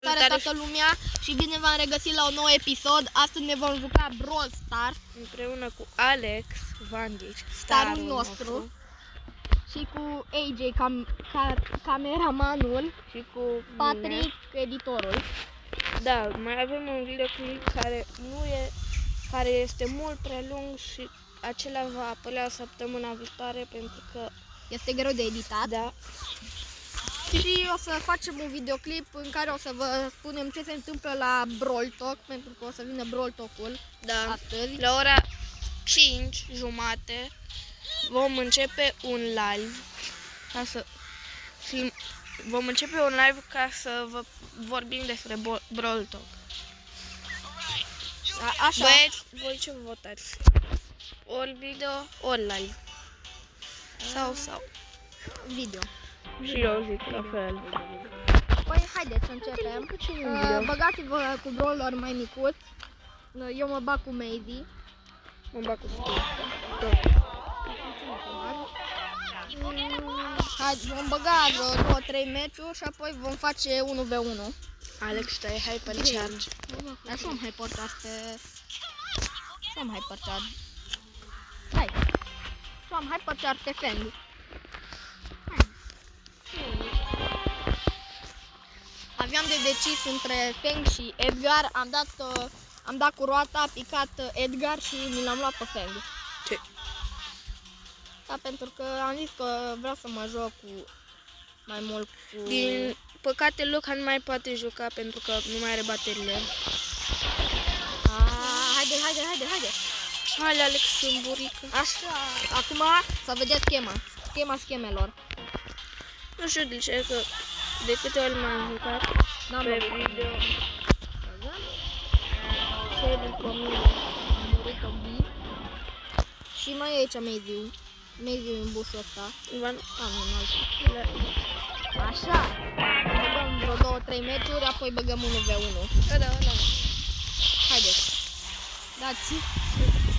Salutare toată lumea și bine v-am regăsit la un nou episod. Astăzi ne vom juca Brawl Stars împreună cu Alex Vandic, starul nostru, și cu AJ cameramanul și cu Patrick mine. editorul. Da, mai avem un videoclip care este mult prea lung și acela va apărea săptămâna viitoare pentru că Este greu de editat. da. Și o să facem un videoclip în care o să vă spunem ce se întâmplă la Brawl Talk, pentru că o să vină Brawl Talk-ul astăzi. La ora 5:30 vom începe un live ca să vă vorbim despre Brawl Talk. Așa. Băieți, voi ce votați? Ori video, ori live. Sau. Video. Și eu zic la fel. Păi haideți să începem. Băgați-vă cu brawler mai micuț. Eu mă bag cu Maisie. Mă bag cu Hai, vom băga 2-3 meciuri și apoi vom face 1v1. Alex, stai hypercharge. Dar și am hypercharge pe... Și am hypercharge. Hai. Și am hypercharge pe Fang. Aveam de decis între Fang și Edgar. Am dat cu roata, a picat Edgar și mi l-am luat pe Fang. Ce? Da, pentru că am zis că vreau să mă joc cu mai mult cu... Din păcate Luca nu mai poate juca pentru că nu mai are bateriile. Haide. Hai, Alex, în burică. Așa, acum să vedeți schema schemelor. Nu știu de ce, că de câte ori m-am jucat pe video. Shelly, Camille, Murica, B. Și mai e aici Maisie în bușul ăsta. Ivan, Așa. Băgăm vreo 2-3 meciuri, apoi băgăm 1v1. Da. Haideți.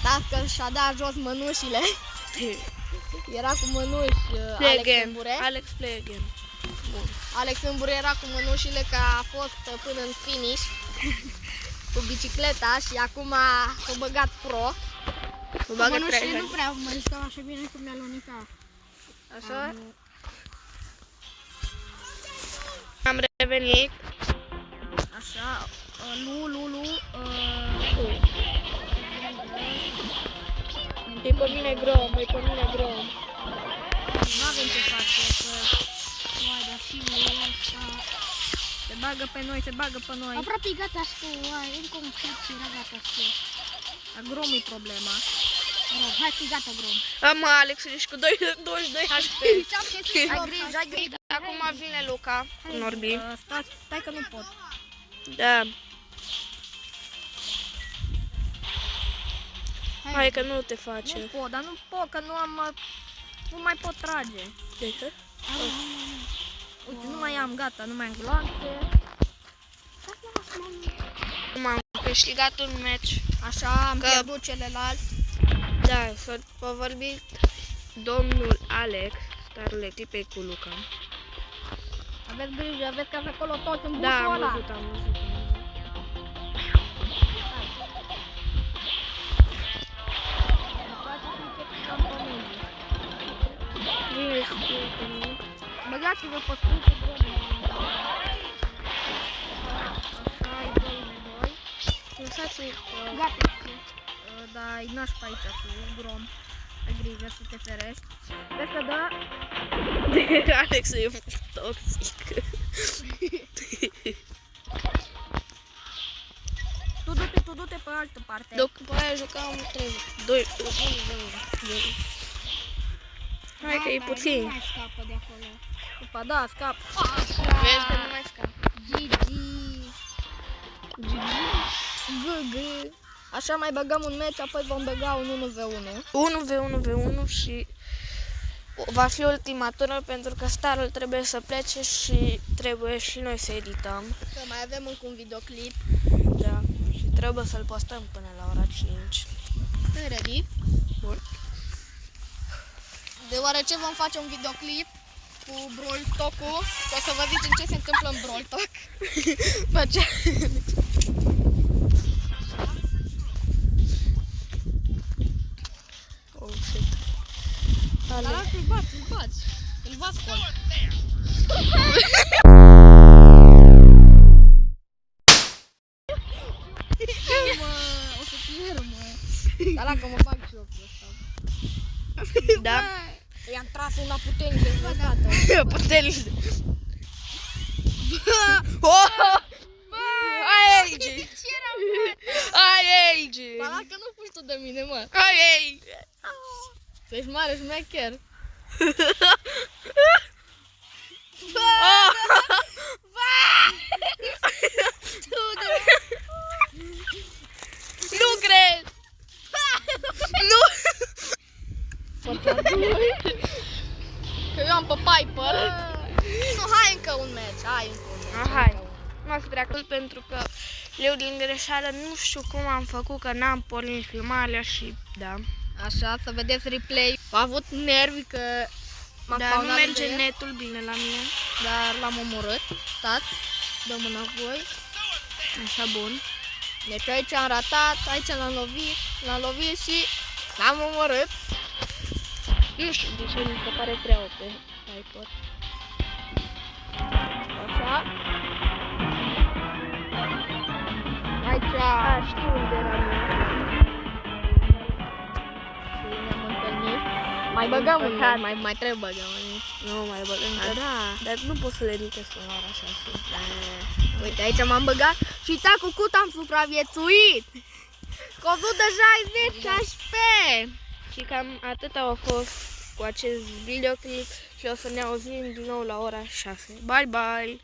Dați că și-a dat jos mănușile. Era cu mănuși Alex Îmbure. Alex, play again. Bun. Alex Îmbure era cu mănușile că a fost până în finish cu bicicleta și acum a băgat pro. Mănușile nu prea mă riscau așa bine cum mi-a lunica. Așa? Am revenit. Așa. Lulu. E pe mine grom. Nu avem ce face. Uai, dar și ăsta... Se bagă pe noi. Aproape gata cu uai, încă un pic și era gata cu el. Dar Grom e problema. Hai că gata, Grom. Mă, Alex, ești cu 22 HP. Ai grijă. Acum vine Luca, Norbi. Stai că nu pot. Da. Hai că nu te face. Nu pot, dar nu pot, că nu mai pot trage. De ce? Uite, nu mai am, gata, nu mai am gloanțe. M-am câștigat un meci. Așa, am pierdut celălalt. Da, să vă vorbi domnul Alex, starul echipei cu Luca. Aveți grijă, aveți că acolo tot în bușul Da, am ăla. văzut. Băgați-vă pe stâncă Gromul. Așa, e 2v2. Lăsați-i. Gata. Da, e nașpa aici cu Grom. Ai grijă să te ferești. Vezi că da. Alex e toxic. Tu du-te pe altă parte. După aia jucam 2. Hai că e puțin. Nu mai scapă de acolo. Opa, da, scap. Vezi că nu mai scap. GG. Așa mai băgăm un meci, apoi vom băga un 1v1. 1v1 și va fi ultima tură pentru că starul trebuie să plece și trebuie și noi să edităm. Că mai avem încă un videoclip. Da. Și trebuie să-l postăm până la ora 5. Ready? Bun. Deoarece vom face un videoclip, cu Brawl Talk-ul și o să vă zicem ce se întâmplă în Brawl Talk. Face. Oh, shit. Dar îl bați. Îl bați cu ăla. Mă, o să pierd, mă. Dar dacă mă bag jocul ăsta. Da? I-am tras una puternică dată. Puternic. Ai aici! Ai aici! Dar dacă nu fugi tu de mine, mă. Ai aici! Tu ești mare șmecher. Nu cred! Nu! Că eu am pe Piper. Nu, hai încă un meci. Hai. Nu o să treacă pentru că eu din greșeală nu știu cum am făcut, că n-am pornit filmarea și da. Așa, să vedeți replay. A avut nervi că m-a Dar nu spawnat merge lângă el, netul bine la mine. dar l-am omorât. Stați, dăm înapoi. Așa, bun. Deci aici am ratat, aici l-am lovit și l-am omorât. Nu știu de ce mi se pare prea OP Piper. Așa. Aici Știu unde era mine. ne-am întâlnit. Mai băgăm un Păcat. mai trebuie băgăm un. Nu mai băgăm Da, încă. da. Dar nu pot să le ridicesc în ora așa. Uite, aici m-am băgat și uitați cu cât am supraviețuit. Cu 160 HP. Și cam atât a fost cu acest videoclip și o să ne auzim din nou la ora 6. Bye bye!